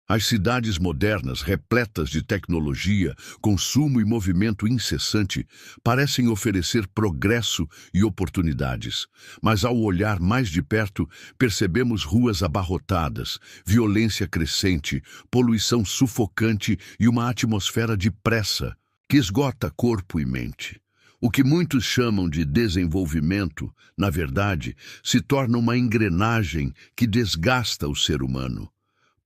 As cidades modernas, repletas de tecnologia, consumo e movimento incessante, parecem oferecer progresso e oportunidades. Mas ao olhar mais de perto, percebemos ruas abarrotadas, violência crescente, poluição sufocante e uma atmosfera de pressa que esgota corpo e mente. O que muitos chamam de desenvolvimento, na verdade, se torna uma engrenagem que desgasta o ser humano.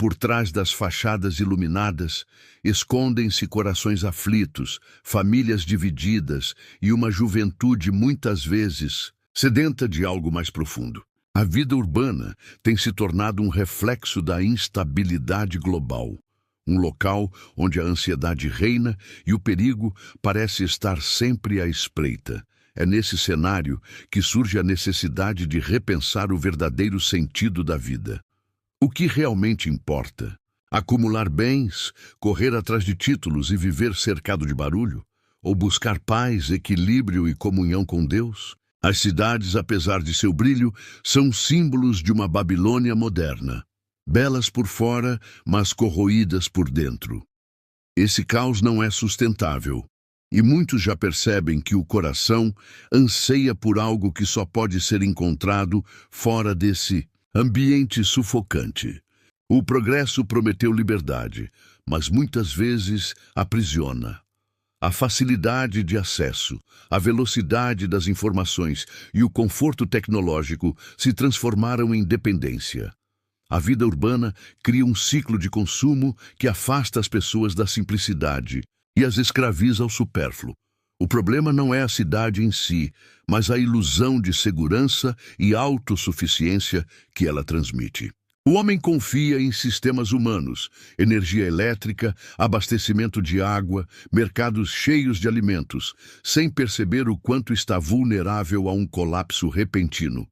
Por trás das fachadas iluminadas, escondem-se corações aflitos, famílias divididas e uma juventude muitas vezes sedenta de algo mais profundo. A vida urbana tem se tornado um reflexo da instabilidade global, um local onde a ansiedade reina e o perigo parece estar sempre à espreita. É nesse cenário que surge a necessidade de repensar o verdadeiro sentido da vida. O que realmente importa? Acumular bens, correr atrás de títulos e viver cercado de barulho? Ou buscar paz, equilíbrio e comunhão com Deus? As cidades, apesar de seu brilho, são símbolos de uma Babilônia moderna. Belas por fora, mas corroídas por dentro. Esse caos não é sustentável. E muitos já percebem que o coração anseia por algo que só pode ser encontrado fora desse ambiente sufocante. O progresso prometeu liberdade, mas muitas vezes aprisiona. A facilidade de acesso, a velocidade das informações e o conforto tecnológico se transformaram em dependência. A vida urbana cria um ciclo de consumo que afasta as pessoas da simplicidade e as escraviza ao supérfluo. O problema não é a cidade em si, mas a ilusão de segurança e autossuficiência que ela transmite. O homem confia em sistemas humanos, energia elétrica, abastecimento de água, mercados cheios de alimentos, sem perceber o quanto está vulnerável a um colapso repentino.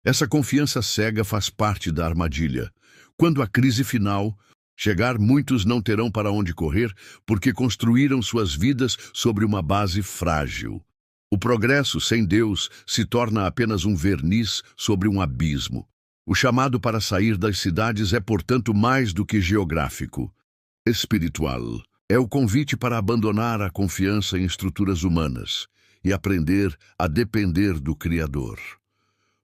Essa confiança cega faz parte da armadilha. Quando a crise final chegar, muitos não terão para onde correr porque construíram suas vidas sobre uma base frágil. O progresso sem Deus se torna apenas um verniz sobre um abismo. O chamado para sair das cidades é, portanto, mais do que geográfico. Espiritual. É o convite para abandonar a confiança em estruturas humanas e aprender a depender do Criador.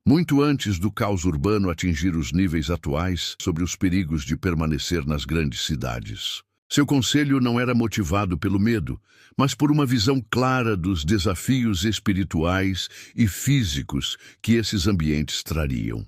Muito antes do caos urbano atingir os níveis atuais, sobre os perigos de permanecer nas grandes cidades. Seu conselho não era motivado pelo medo, mas por uma visão clara dos desafios espirituais e físicos que esses ambientes trariam.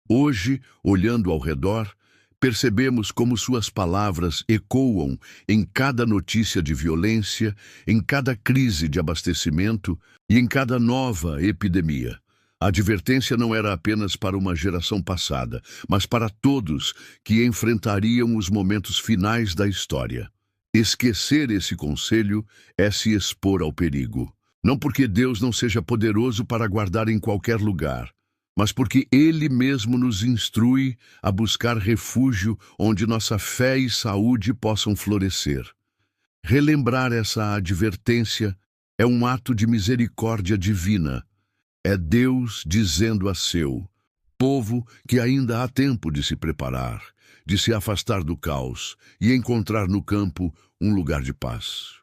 Hoje, olhando ao redor, percebemos como suas palavras ecoam em cada notícia de violência, em cada crise de abastecimento e em cada nova epidemia. A advertência não era apenas para uma geração passada, mas para todos que enfrentariam os momentos finais da história. Esquecer esse conselho é se expor ao perigo. Não porque Deus não seja poderoso para guardar em qualquer lugar, mas porque Ele mesmo nos instrui a buscar refúgio onde nossa fé e saúde possam florescer. Relembrar essa advertência é um ato de misericórdia divina. É Deus dizendo a seu povo que ainda há tempo de se preparar, de se afastar do caos e encontrar no campo um lugar de paz.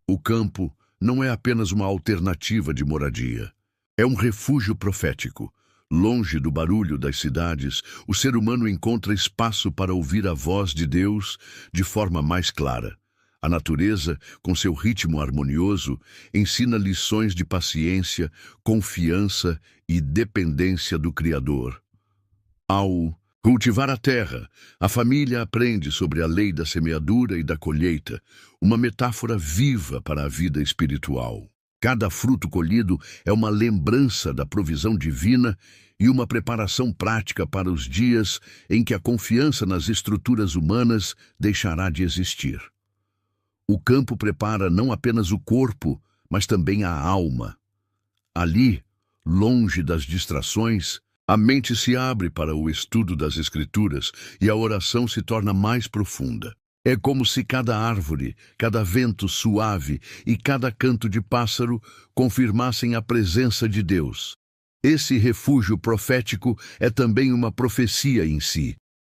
O campo não é apenas uma alternativa de moradia. É um refúgio profético. Longe do barulho das cidades, o ser humano encontra espaço para ouvir a voz de Deus de forma mais clara. A natureza, com seu ritmo harmonioso, ensina lições de paciência, confiança e dependência do Criador. Ao cultivar a terra, a família aprende sobre a lei da semeadura e da colheita, uma metáfora viva para a vida espiritual. Cada fruto colhido é uma lembrança da provisão divina e uma preparação prática para os dias em que a confiança nas estruturas humanas deixará de existir. O campo prepara não apenas o corpo, mas também a alma. Ali, longe das distrações, a mente se abre para o estudo das Escrituras e a oração se torna mais profunda. É como se cada árvore, cada vento suave e cada canto de pássaro confirmassem a presença de Deus. Esse refúgio profético é também uma profecia em si.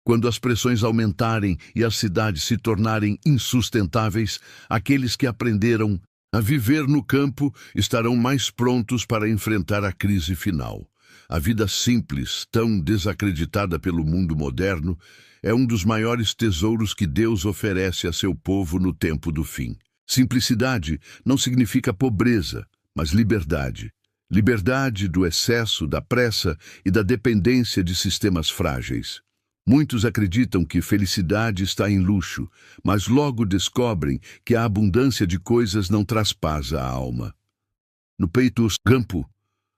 Quando as pressões aumentarem e as cidades se tornarem insustentáveis, aqueles que aprenderam a viver no campo estarão mais prontos para enfrentar a crise final. A vida simples, tão desacreditada pelo mundo moderno, é um dos maiores tesouros que Deus oferece a seu povo no tempo do fim. Simplicidade não significa pobreza, mas liberdade. Liberdade do excesso, da pressa e da dependência de sistemas frágeis. Muitos acreditam que felicidade está em luxo, mas logo descobrem que a abundância de coisas não traz paz à alma. No peito campo,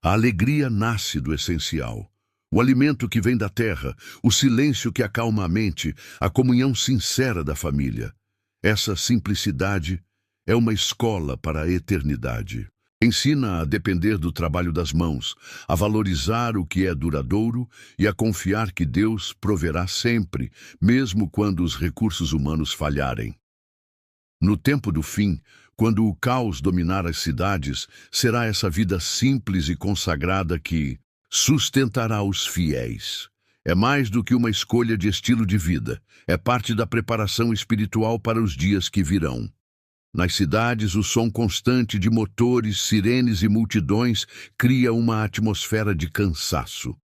a alegria nasce do essencial. O alimento que vem da terra, o silêncio que acalma a mente, a comunhão sincera da família. Essa simplicidade é uma escola para a eternidade. Ensina a depender do trabalho das mãos, a valorizar o que é duradouro e a confiar que Deus proverá sempre, mesmo quando os recursos humanos falharem. No tempo do fim, quando o caos dominar as cidades, será essa vida simples e consagrada que sustentará os fiéis. É mais do que uma escolha de estilo de vida, é parte da preparação espiritual para os dias que virão. Nas cidades, o som constante de motores, sirenes e multidões cria uma atmosfera de cansaço.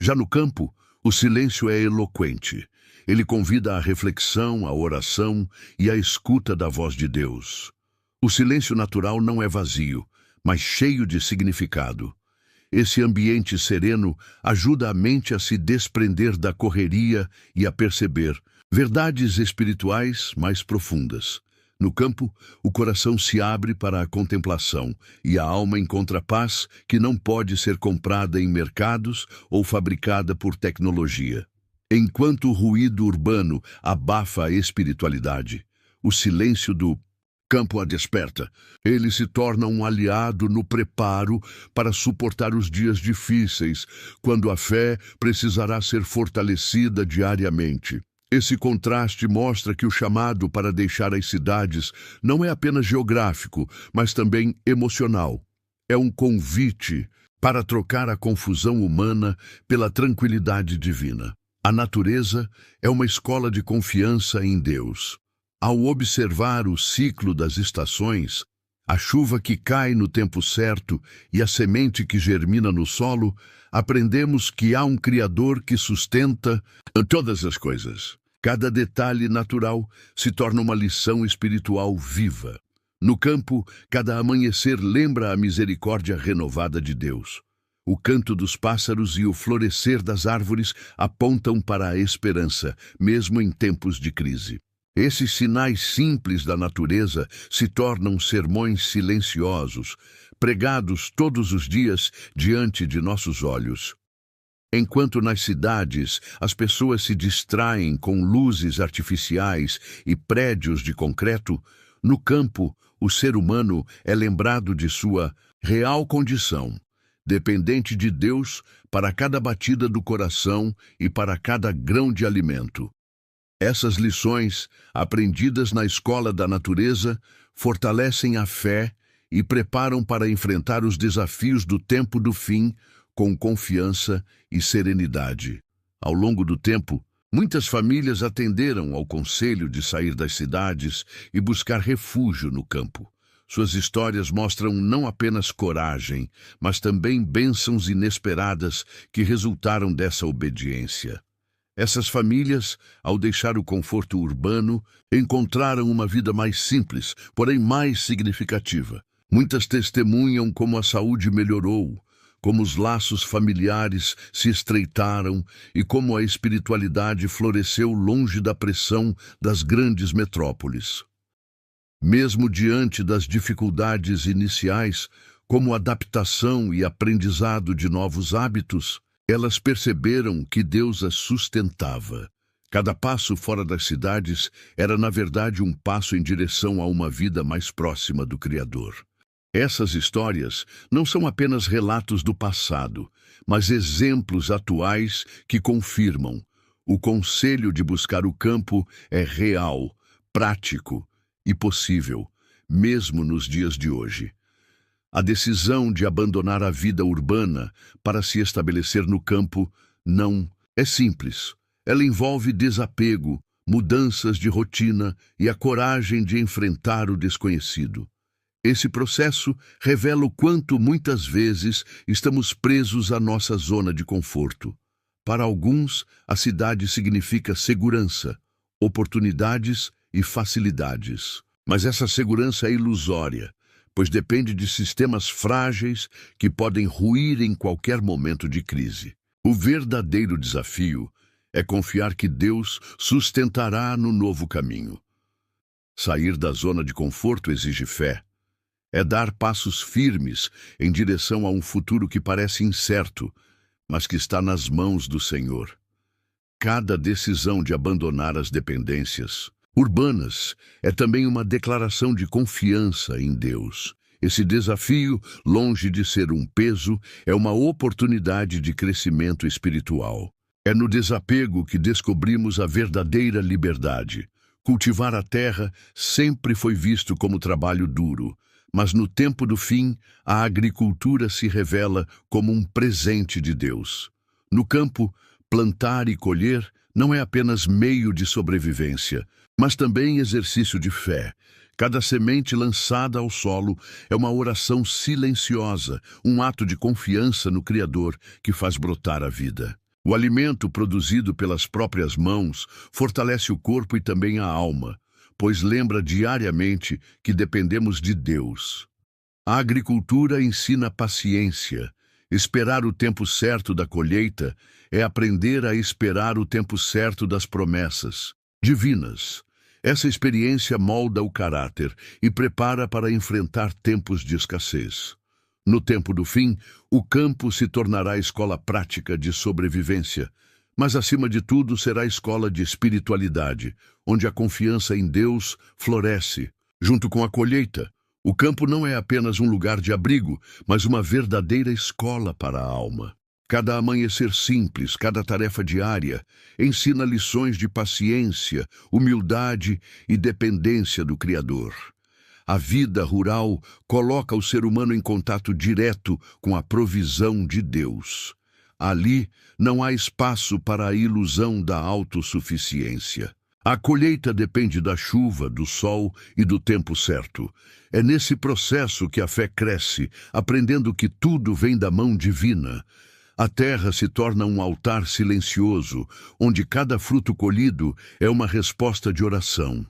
Já no campo, o silêncio é eloquente. Ele convida à reflexão, à oração e à escuta da voz de Deus. O silêncio natural não é vazio, mas cheio de significado. Esse ambiente sereno ajuda a mente a se desprender da correria e a perceber verdades espirituais mais profundas. No campo, o coração se abre para a contemplação e a alma encontra paz que não pode ser comprada em mercados ou fabricada por tecnologia. Enquanto o ruído urbano abafa a espiritualidade, o silêncio do campo a desperta. Ele se torna um aliado no preparo para suportar os dias difíceis, quando a fé precisará ser fortalecida diariamente. Esse contraste mostra que o chamado para deixar as cidades não é apenas geográfico, mas também emocional. É um convite para trocar a confusão humana pela tranquilidade divina. A natureza é uma escola de confiança em Deus. Ao observar o ciclo das estações, a chuva que cai no tempo certo e a semente que germina no solo, aprendemos que há um Criador que sustenta todas as coisas. Cada detalhe natural se torna uma lição espiritual viva. No campo, cada amanhecer lembra a misericórdia renovada de Deus. O canto dos pássaros e o florescer das árvores apontam para a esperança, mesmo em tempos de crise. Esses sinais simples da natureza se tornam sermões silenciosos, pregados todos os dias diante de nossos olhos. Enquanto nas cidades as pessoas se distraem com luzes artificiais e prédios de concreto, no campo o ser humano é lembrado de sua real condição, dependente de Deus para cada batida do coração e para cada grão de alimento. Essas lições, aprendidas na escola da natureza, fortalecem a fé e preparam para enfrentar os desafios do tempo do fim com confiança e serenidade. Ao longo do tempo, muitas famílias atenderam ao conselho de sair das cidades e buscar refúgio no campo. Suas histórias mostram não apenas coragem, mas também bênçãos inesperadas que resultaram dessa obediência. Essas famílias, ao deixar o conforto urbano, encontraram uma vida mais simples, porém mais significativa. Muitas testemunham como a saúde melhorou, como os laços familiares se estreitaram e como a espiritualidade floresceu longe da pressão das grandes metrópoles. Mesmo diante das dificuldades iniciais, como adaptação e aprendizado de novos hábitos, elas perceberam que Deus as sustentava. Cada passo fora das cidades era, na verdade, um passo em direção a uma vida mais próxima do Criador. Essas histórias não são apenas relatos do passado, mas exemplos atuais que confirmam: o conselho de buscar o campo é real, prático e possível, mesmo nos dias de hoje. A decisão de abandonar a vida urbana para se estabelecer no campo não é simples, Ela envolve desapego, mudanças de rotina e a coragem de enfrentar o desconhecido. Esse processo revela o quanto muitas vezes estamos presos à nossa zona de conforto. Para alguns, a cidade significa segurança, oportunidades e facilidades. Mas essa segurança é ilusória, pois depende de sistemas frágeis que podem ruir em qualquer momento de crise. O verdadeiro desafio é confiar que Deus sustentará no novo caminho. Sair da zona de conforto exige fé. É dar passos firmes em direção a um futuro que parece incerto, mas que está nas mãos do Senhor. Cada decisão de abandonar as dependências urbanas é também uma declaração de confiança em Deus. Esse desafio, longe de ser um peso, é uma oportunidade de crescimento espiritual. É no desapego que descobrimos a verdadeira liberdade. Cultivar a terra sempre foi visto como trabalho duro, mas no tempo do fim, a agricultura se revela como um presente de Deus. No campo, plantar e colher não é apenas meio de sobrevivência, mas também exercício de fé. Cada semente lançada ao solo é uma oração silenciosa, um ato de confiança no Criador que faz brotar a vida. O alimento produzido pelas próprias mãos fortalece o corpo e também a alma, pois lembra diariamente que dependemos de Deus. A agricultura ensina paciência. Esperar o tempo certo da colheita é aprender a esperar o tempo certo das promessas divinas. Essa experiência molda o caráter e prepara para enfrentar tempos de escassez. No tempo do fim, o campo se tornará escola prática de sobrevivência, mas acima de tudo será escola de espiritualidade, onde a confiança em Deus floresce. Junto com a colheita, o campo não é apenas um lugar de abrigo, mas uma verdadeira escola para a alma. Cada amanhecer simples, cada tarefa diária, ensina lições de paciência, humildade e dependência do Criador. A vida rural coloca o ser humano em contato direto com a provisão de Deus. Ali não há espaço para a ilusão da autossuficiência. A colheita depende da chuva, do sol e do tempo certo. É nesse processo que a fé cresce, aprendendo que tudo vem da mão divina. A terra se torna um altar silencioso, onde cada fruto colhido é uma resposta de oração.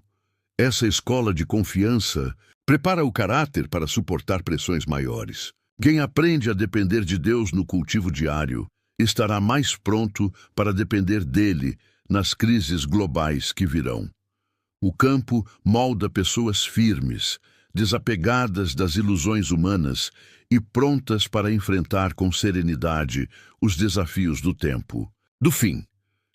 Essa escola de confiança prepara o caráter para suportar pressões maiores. Quem aprende a depender de Deus no cultivo diário estará mais pronto para depender dele nas crises globais que virão. O campo molda pessoas firmes, desapegadas das ilusões humanas e prontas para enfrentar com serenidade os desafios do tempo. Do fim,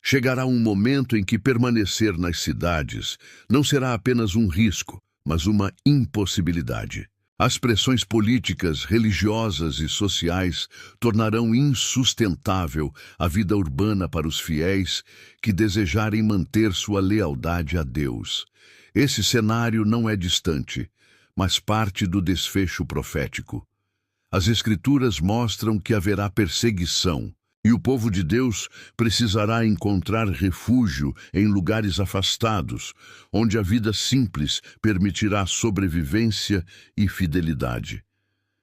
chegará um momento em que permanecer nas cidades não será apenas um risco, mas uma impossibilidade. As pressões políticas, religiosas e sociais tornarão insustentável a vida urbana para os fiéis que desejarem manter sua lealdade a Deus. Esse cenário não é distante, mas parte do desfecho profético. As Escrituras mostram que haverá perseguição, e o povo de Deus precisará encontrar refúgio em lugares afastados, onde a vida simples permitirá sobrevivência e fidelidade.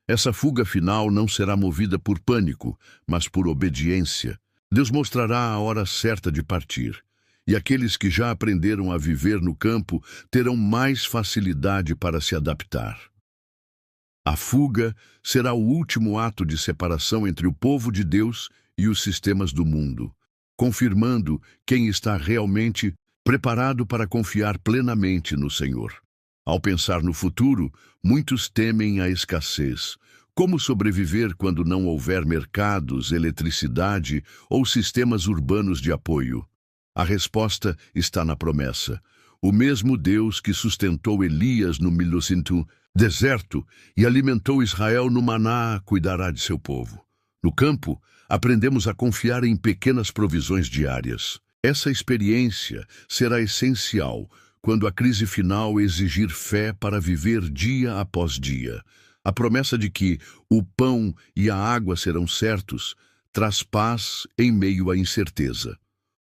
Essa fuga final não será movida por pânico, mas por obediência. Deus mostrará a hora certa de partir, e aqueles que já aprenderam a viver no campo terão mais facilidade para se adaptar. A fuga será o último ato de separação entre o povo de Deus e os sistemas do mundo, confirmando quem está realmente preparado para confiar plenamente no Senhor. Ao pensar no futuro, muitos temem a escassez. Como sobreviver quando não houver mercados, eletricidade ou sistemas urbanos de apoio? A resposta está na promessa. O mesmo Deus que sustentou Elias no deserto e alimentou Israel no maná cuidará de seu povo. No campo, aprendemos a confiar em pequenas provisões diárias. Essa experiência será essencial quando a crise final exigir fé para viver dia após dia. A promessa de que o pão e a água serão certos traz paz em meio à incerteza.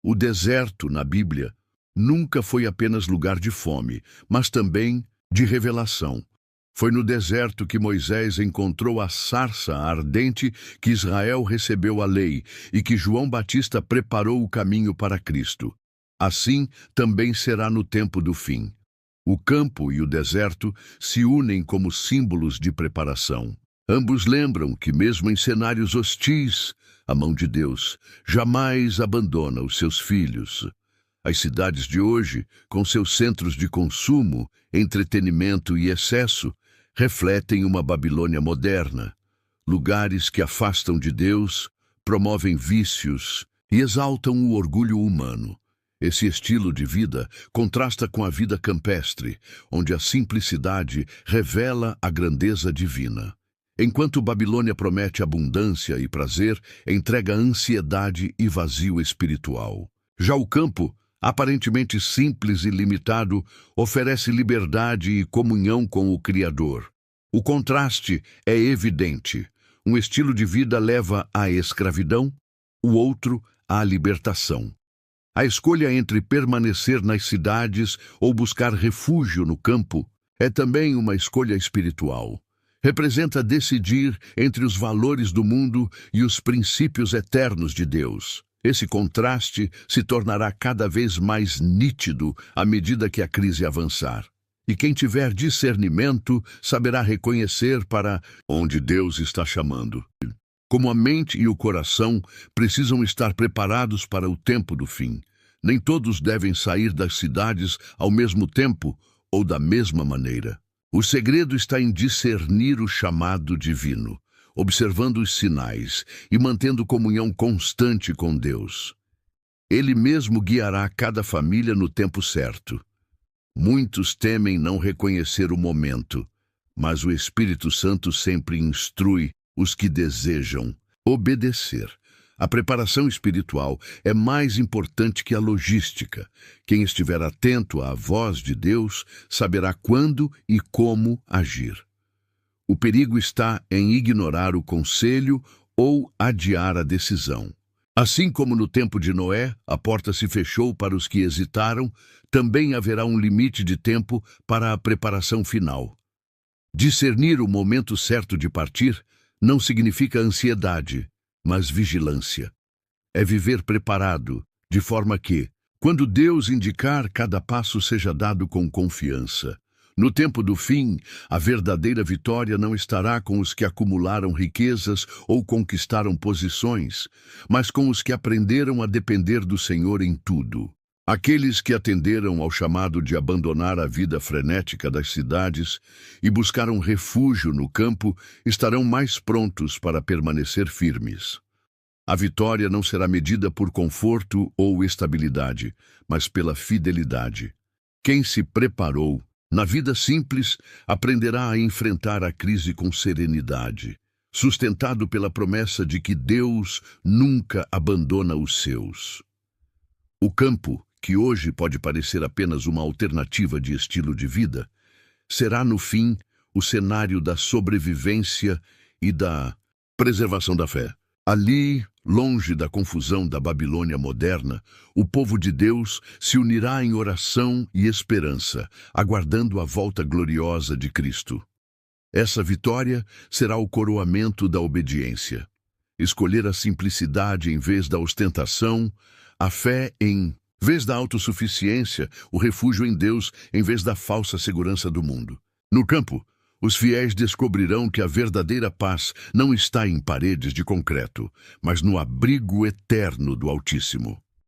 O deserto, na Bíblia, nunca foi apenas lugar de fome, mas também de revelação. Foi no deserto que Moisés encontrou a sarça ardente, que Israel recebeu a lei e que João Batista preparou o caminho para Cristo. Assim também será no tempo do fim. O campo e o deserto se unem como símbolos de preparação. Ambos lembram que, mesmo em cenários hostis, a mão de Deus jamais abandona os seus filhos. As cidades de hoje, com seus centros de consumo, entretenimento e excesso, refletem uma Babilônia moderna. Lugares que afastam de Deus, promovem vícios e exaltam o orgulho humano. Esse estilo de vida contrasta com a vida campestre, onde a simplicidade revela a grandeza divina. Enquanto Babilônia promete abundância e prazer, entrega ansiedade e vazio espiritual. Já o campo, aparentemente simples e limitado, oferece liberdade e comunhão com o Criador. O contraste é evidente. Um estilo de vida leva à escravidão, o outro à libertação. A escolha entre permanecer nas cidades ou buscar refúgio no campo é também uma escolha espiritual. Representa decidir entre os valores do mundo e os princípios eternos de Deus. Esse contraste se tornará cada vez mais nítido à medida que a crise avançar. E quem tiver discernimento saberá reconhecer para onde Deus está chamando. Como a mente e o coração precisam estar preparados para o tempo do fim. Nem todos devem sair das cidades ao mesmo tempo ou da mesma maneira. O segredo está em discernir o chamado divino, observando os sinais e mantendo comunhão constante com Deus. Ele mesmo guiará cada família no tempo certo. Muitos temem não reconhecer o momento, mas o Espírito Santo sempre instrui os que desejam obedecer. A preparação espiritual é mais importante que a logística. Quem estiver atento à voz de Deus saberá quando e como agir. O perigo está em ignorar o conselho ou adiar a decisão. Assim como no tempo de Noé, a porta se fechou para os que hesitaram, também haverá um limite de tempo para a preparação final. Discernir o momento certo de partir não significa ansiedade, mas vigilância. É viver preparado, de forma que, quando Deus indicar, cada passo seja dado com confiança. No tempo do fim, a verdadeira vitória não estará com os que acumularam riquezas ou conquistaram posições, mas com os que aprenderam a depender do Senhor em tudo. Aqueles que atenderam ao chamado de abandonar a vida frenética das cidades e buscaram refúgio no campo estarão mais prontos para permanecer firmes. A vitória não será medida por conforto ou estabilidade, mas pela fidelidade. Quem se preparou na vida simples, aprenderá a enfrentar a crise com serenidade, sustentado pela promessa de que Deus nunca abandona os seus. O campo, que hoje pode parecer apenas uma alternativa de estilo de vida, será, no fim, o cenário da sobrevivência e da preservação da fé. Ali, longe da confusão da Babilônia moderna, o povo de Deus se unirá em oração e esperança, aguardando a volta gloriosa de Cristo. Essa vitória será o coroamento da obediência. Escolher a simplicidade em vez da ostentação, a fé em vez da autossuficiência, o refúgio em Deus em vez da falsa segurança do mundo. No campo, os fiéis descobrirão que a verdadeira paz não está em paredes de concreto, mas no abrigo eterno do Altíssimo.